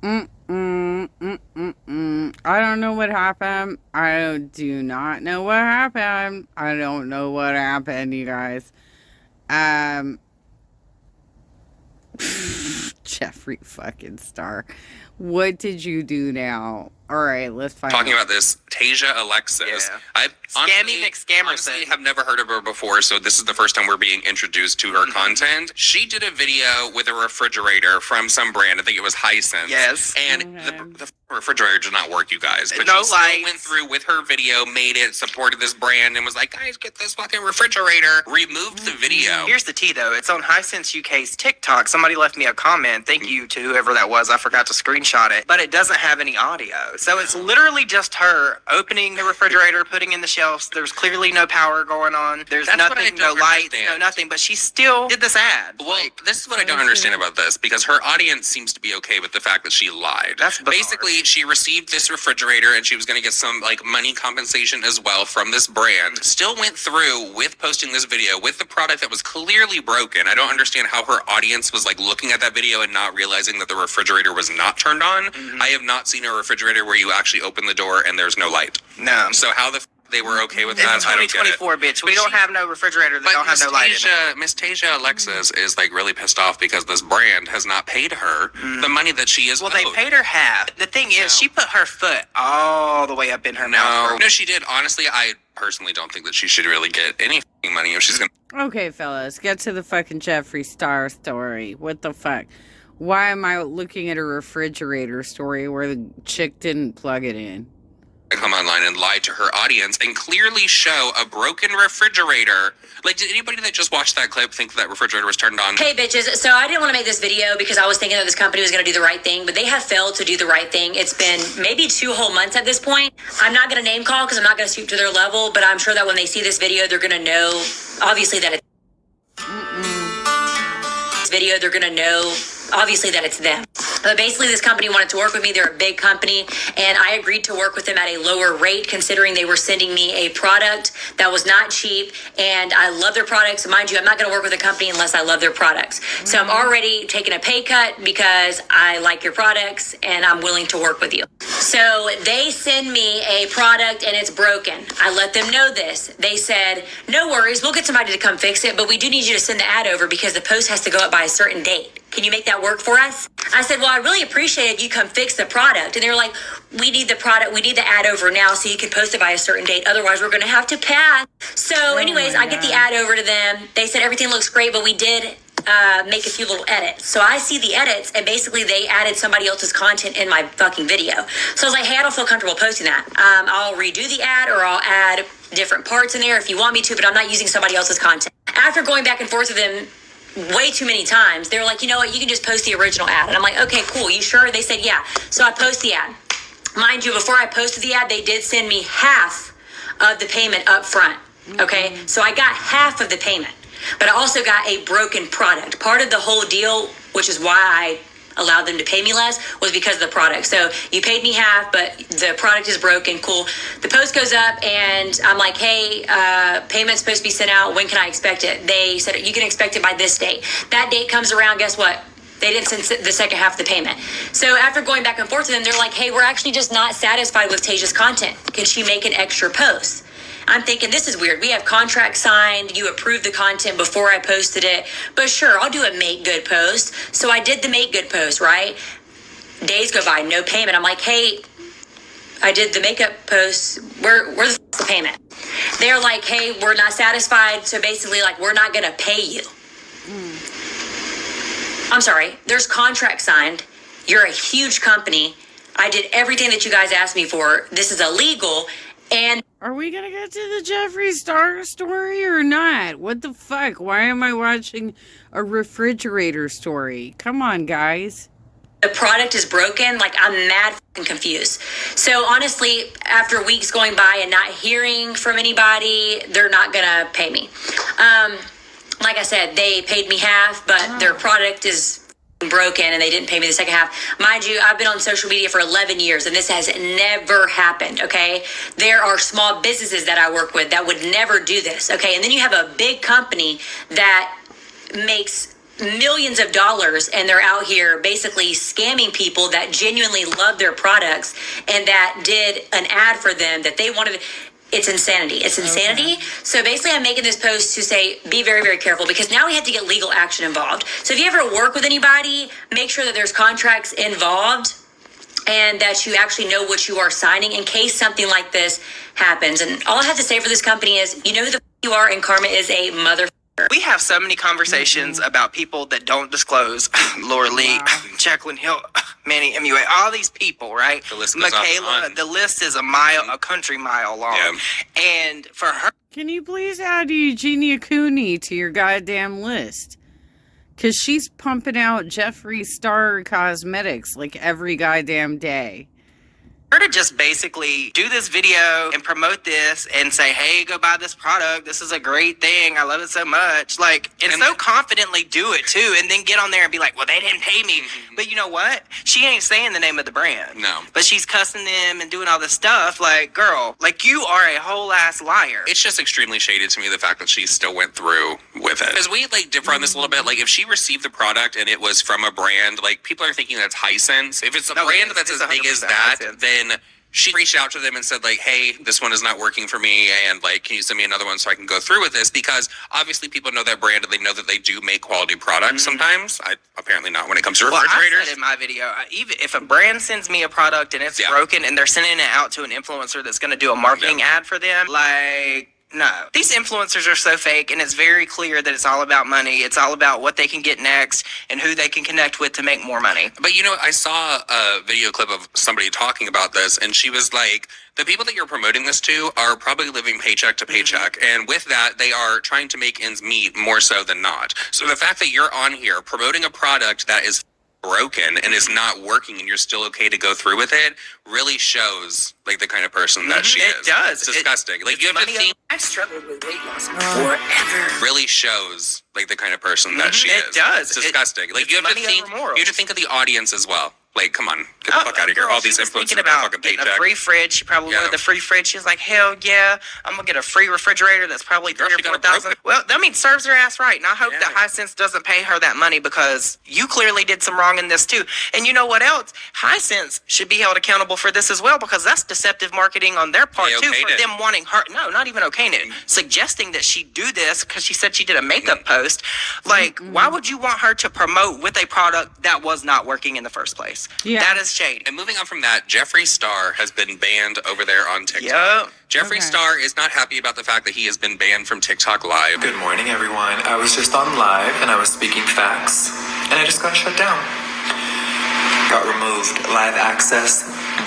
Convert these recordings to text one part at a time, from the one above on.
I don't know what happened. I do not know what happened. I don't know what happened, you guys. Um, Jeffree fucking Star. What did you do now? All right, let's find Talking out. about this Tasia Alexis. Yeah. I Scammy McScammerson. honestly have never heard of her before, so this is the first time we're being introduced to her content. She did a video with a refrigerator from some brand. I think it was Hisense. Yes. And the refrigerator did not work, you guys. But No she still lights. went through with her video, made it, supported this brand, and was like, guys, get this fucking refrigerator. Removed the video. Here's the tea, though. It's on Hisense UK's TikTok. Somebody left me a comment. Thank you to whoever that was. I forgot to screenshot it. But it doesn't have any audio. So it's literally just her opening the refrigerator, putting in the shelves. There's clearly no power going on. There's That's what I nothing, no don't lights, no understand. nothing. But she still did this ad. Well, this is what I don't understand about this, because her audience seems to be okay with the fact that she lied. That's bizarre. Basically, she received this refrigerator and she was going to get some like money compensation as well from this brand. Still went through with posting this video with the product that was clearly broken. I don't understand how her audience was like looking at that video and not realizing that the refrigerator was not turned on. I have not seen a refrigerator where you actually open the door and there's no light. No. So how the they were okay with that? It's I don't get it. 2024, bitch. We don't have no refrigerator that don't have no light in it. Miss Tasia Alexis is like really pissed off because this brand has not paid her the money that she is Well, owed. they paid her half. The thing is, she put her foot all the way up in her mouth. No, she did. Honestly, I personally don't think that she should really get any fucking money if she's gonna. Okay, fellas, get to the fucking Jeffree Star story. What the fuck? Why am I looking at a refrigerator story where the chick didn't plug it in? Come online and lie to her audience and clearly show a broken refrigerator. Like, did anybody that just watched that clip think that refrigerator was turned on? Hey bitches, so I didn't want to make this video because I was thinking that this company was going to do the right thing, but they have failed to do the right thing. It's been maybe 2 whole months at this point. I'm not going to name call because I'm not going to stoop to their level, but I'm sure that when they see this video, they're going to know, obviously, that it's they're going to know, obviously, that it's them. But basically, this company wanted to work with me. They're a big company, and I agreed to work with them at a lower rate, considering they were sending me a product that was not cheap, and I love their products. Mind you, I'm not going to work with a company unless I love their products. So I'm already taking a pay cut because I like your products, and I'm willing to work with you. So they send me a product, and it's broken. I let them know this. They said, no worries, we'll get somebody to come fix it, but we do need you to send the ad over because the post has to go up by a certain date. Can you make that work for us? I said, well, I really appreciate it if you come fix the product. And they were like, we need the product. We need the ad over now so you can post it by a certain date. Otherwise, we're going to have to pass. So anyways, I get the ad over to them. They said everything looks great, but we did make a few little edits. So I see the edits, and basically they added somebody else's content in my fucking video. So I was like, hey, I don't feel comfortable posting that. I'll redo the ad or I'll add different parts in there if you want me to, but I'm not using somebody else's content. After going back and forth with them way too many times, they were like, you know what, you can just post the original ad. And I'm like, okay, cool, you sure? They said, yeah. So I post the ad. Mind you, before I posted the ad, they did send me half of the payment up front. Okay, so I got half of the payment, but I also got a broken product. Part of the whole deal, which is why I allowed them to pay me less, was because of the product. So you paid me half, but the product is broken. Cool. The post goes up, and I'm like, hey, payment's supposed to be sent out. When can I expect it? They said, you can expect it by this date. That date comes around, guess what? They didn't send the second half of the payment. So after going back and forth to them, they're like, hey, we're actually just not satisfied with Tasia's content. Can she make an extra post? I'm thinking, this is weird. We have contracts signed. You approved the content before I posted it. But sure, I'll do a make good post. So I did the make good post, right? Days go by, no payment. I'm like, hey, I did the makeup post. Where's the payment? They're like, hey, we're not satisfied. So basically, like, we're not going to pay you. I'm sorry. There's contract signed. You're a huge company. I did everything that you guys asked me for. This is illegal. And Are we gonna get to the Jeffree Star story or not? What the fuck? Why am I watching a refrigerator story? Come on, guys. the product is broken, like I'm mad fucking confused. So honestly, after weeks going by and not hearing from anybody, they're not gonna pay me. Like I said, they paid me half, but their product is broken and they didn't pay me the second half. Mind you, I've been on social media for 11 years and this has never happened, okay? There are small businesses that I work with that would never do this, okay? And then you have a big company that makes millions of dollars, and they're out here basically scamming people that genuinely love their products and that did an ad for them that they wanted. It's insanity. It's insanity. Okay. So basically, I'm making this post to say, be very, very careful, because now we have to get legal action involved. So if you ever work with anybody, make sure that there's contracts involved and that you actually know what you are signing in case something like this happens. And all I have to say for this company is, you know who the you are, and karma is a mother. We have so many conversations about people that don't disclose. Laura Lee, Jacqueline Hill, Manny MUA, all these people, right? The list goes Michaela, the list is a country mile long. Yeah. And for her... Can you please add Eugenia Cooney to your goddamn list? Because she's pumping out Jeffree Star Cosmetics like every goddamn day. Her to just basically do this video and promote this and say, hey, go buy this product. This is a great thing. I love it so much. Like, and so confidently do it too. And then get on there and be like, well, they didn't pay me. Mm-hmm. But you know what? She ain't saying the name of the brand. No. But she's cussing them and doing all this stuff. Like, girl, like, you are a whole ass liar. It's just extremely shady to me, the fact that she still went through with it. Because we like differ on this a little bit. Like, if she received the product and it was from a brand, like, people are thinking that's Hisense. If it's a brand that's as big as that, then she reached out to them and said, like, hey, this one is not working for me, and, like, can you send me another one so I can go through with this? Because obviously people know that brand and they know that they do make quality products sometimes. Apparently not when it comes to refrigerators. I said in my video, even if a brand sends me a product and it's broken and they're sending it out to an influencer that's going to do a marketing ad for them, like... No. These influencers are so fake, and it's very clear that it's all about money. It's all about what they can get next and who they can connect with to make more money. But, you know, I saw a video clip of somebody talking about this, and she was like, the people that you're promoting this to are probably living paycheck to paycheck. And with that, they are trying to make ends meet more so than not. So the fact that you're on here promoting a product that is broken and is not working and you're still okay to go through with it really shows like the kind of person that she is. It does. It's disgusting. Like, you have to think. I've struggled with weight loss forever. Really shows like the kind of person that she is. It does. It's disgusting. Like, you have to think. You have to think of the audience as well. Like, come on, get the fuck out of here. All these influencers are fucking paycheck. A free fridge. She probably wanted the free fridge. She was like, hell yeah, I'm gonna get a free refrigerator that's probably $3,000 or $4,000. Well, that means serves her ass right. And I hope that Hisense doesn't pay her that money, because you clearly did some wrong in this too. And you know what else? Hisense should be held accountable for this as well, because that's deceptive marketing on their part too, for them wanting her. No, not even okaying it. Suggesting that she do this because she said she did a makeup post. Like, why would you want her to promote with a product that was not working in the first place? Yeah. That is shade. And moving on from that, Jeffree Star has been banned over there on TikTok. Yep. Jeffree Star is not happy about the fact that he has been banned from TikTok Live. Good morning, everyone. I was just on live and I was speaking facts, and I just got shut down. Got removed. Live access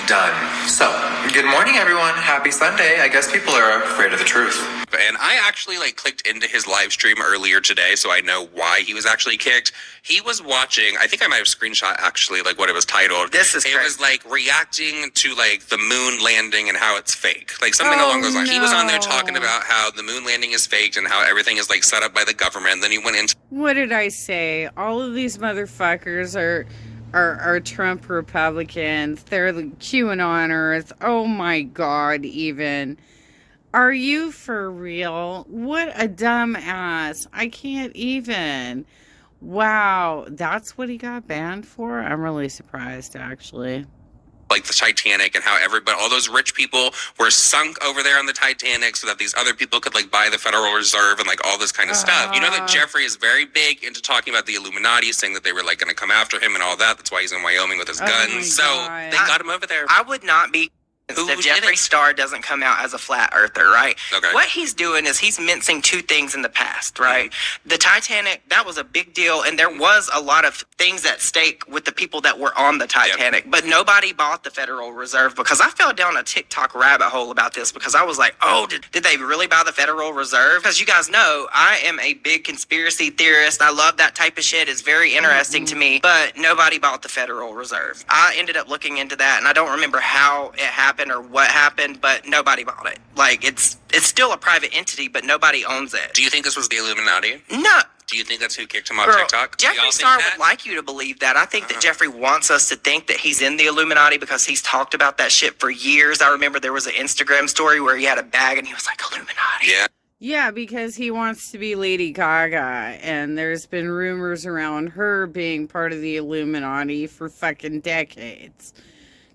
done. So, good morning, everyone. Happy Sunday. I guess people are afraid of the truth. And I actually clicked into his live stream earlier today, so I know why he was actually kicked. He was watching, I think I might have screenshot actually what it was titled. This is crazy. It was reacting to the moon landing and how it's fake. Something along those lines. No. He was on there talking about how the moon landing is faked and how everything is set up by the government. And then he went into... What did I say? All of these motherfuckers are Trump Republicans. They're the QAnoners. Oh my God, even. Are you for real? What a dumbass. I can't even. Wow, that's what he got banned for? I'm really surprised, actually. The Titanic, and how all those rich people were sunk over there on the Titanic so that these other people could buy the Federal Reserve and all this kind of stuff. You know that Jeffree is very big into talking about the Illuminati, saying that they were going to come after him and all that. That's why he's in Wyoming with his guns. So they got him over there. I would not be if Jeffree Star doesn't come out as a flat earther, right? Okay. What he's doing is he's mincing two things in the past, right? Mm-hmm. The Titanic, that was a big deal, and there was a lot of things at stake with the people that were on the Titanic, but nobody bought the Federal Reserve, because I fell down a TikTok rabbit hole about this, because I was like, oh, did they really buy the Federal Reserve? Because you guys know, I am a big conspiracy theorist. I love that type of shit. It's very interesting to me, but nobody bought the Federal Reserve. I ended up looking into that, and I don't remember how it happened or what happened, but nobody bought it. It's still a private entity, but nobody owns it. Do you think this was the Illuminati? No. Do you think that's who kicked him off TikTok? Jeffree Star would like you to believe that. I think that Jeffree wants us to think that he's in the Illuminati, because he's talked about that shit for years. I remember there was an Instagram story where he had a bag and he was like, Illuminati. Yeah. Yeah, because he wants to be Lady Gaga, and there's been rumors around her being part of the Illuminati for fucking decades,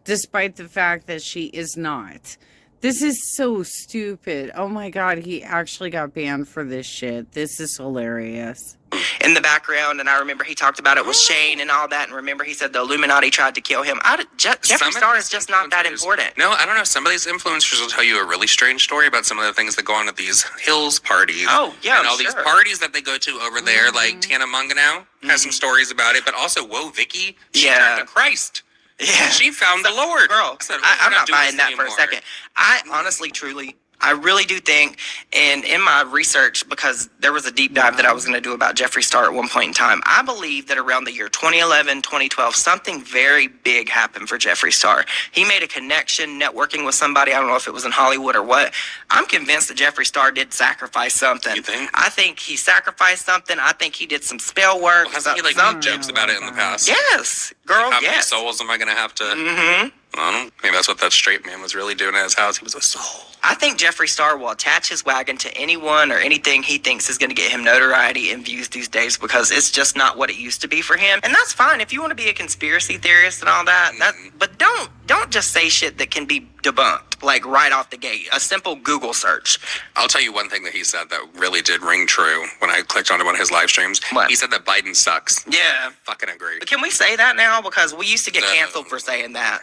despite the fact that she is not. This is so stupid. Oh my god, he actually got banned for this shit. This is hilarious. In the background, and I remember he talked about it with Shane and all that, and remember he said the Illuminati tried to kill him. Jeffree Star is just not that important. No, I don't know. Some of these influencers will tell you a really strange story about some of the things that go on at these Hills parties. Oh, yeah, and all these parties that they go to over there, like Tana Munganow has some stories about it, but also, whoa, Vicky, she turned to Christ. Yeah. She found the Lord. Girl, Said, I'm not doing buying this that for a anymore. second. I honestly, truly, I really do think, and in my research, because there was a deep dive that I was going to do about Jeffree Star at one point in time, I believe that around the year 2011, 2012, something very big happened for Jeffree Star. He made a connection, networking with somebody. I don't know if it was in Hollywood or what. I'm convinced that Jeffree Star did sacrifice something. You think? I think he sacrificed something. I think he did some spell work. Well, hasn't he like made jokes about it in the past? Yes, girl, How many yes. souls am I going to have to? Mm-hmm. I don't know. Maybe that's what that straight man was really doing at his house. He was a soul. I think Jeffree Star will attach his wagon to anyone or anything he thinks is going to get him notoriety and views these days because it's just not what it used to be for him. And that's fine if you want to be a conspiracy theorist and all that. But don't just say shit that can be debunked, like right off the gate. A simple Google search. I'll tell you one thing that he said that really did ring true when I clicked onto one of his live streams. What? He said that Biden sucks. Yeah. Fucking agree. Can we say that now? Because we used to get canceled for saying that.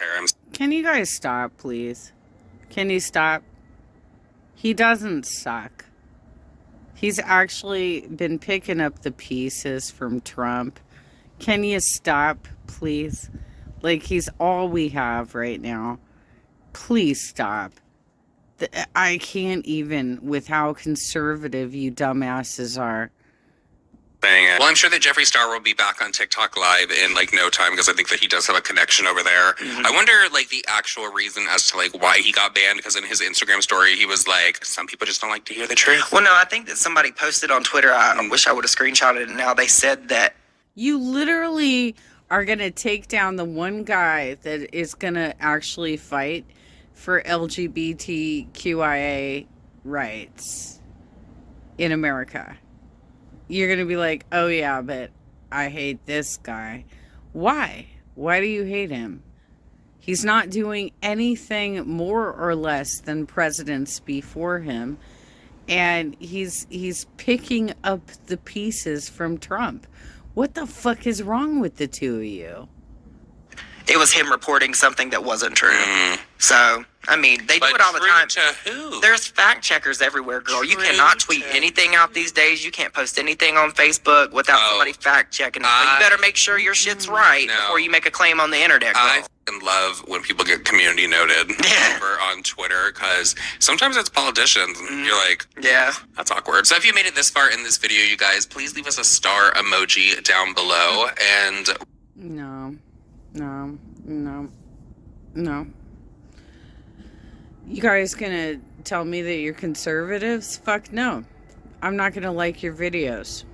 Can you guys stop, please? Can you stop? He doesn't suck. He's actually been picking up the pieces from Trump. Can you stop, please? Like, he's all we have right now. Please stop. I can't even with how conservative you dumbasses are. Well, I'm sure that Jeffree Star will be back on TikTok Live in like no time because I think that he does have a connection over there. I wonder like the actual reason as to like why he got banned because in his Instagram story he was like, some people just don't like to hear the truth. Well, no, I think that somebody posted on Twitter. I wish I would have screenshotted it now. They said that You literally are going to take down the one guy that is going to actually fight for LGBTQIA rights in America. You're going to be like, oh yeah, but I hate this guy. Why? Why do you hate him? He's not doing anything more or less than presidents before him. And he's picking up the pieces from Trump. What the fuck is wrong with the two of you? it was him reporting something that wasn't true. So, I mean, they do it all the time. To who? There's fact checkers everywhere, girl. You True cannot tweet to anything out these days. You can't post anything on Facebook without somebody fact checking it. So you better make sure your shit's right before you make a claim on the internet, girl. I fucking love when people get community noted over on Twitter because sometimes it's politicians and you're like, yeah, that's awkward. So if you made it this far in this video, you guys, please leave us a star emoji down below. And No. You guys gonna tell me that you're conservatives? Fuck no. I'm not gonna like your videos.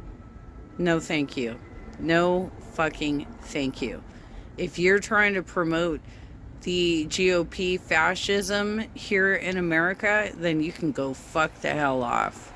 No thank you. No fucking thank you. If you're trying to promote the GOP fascism here in America, then you can go fuck the hell off.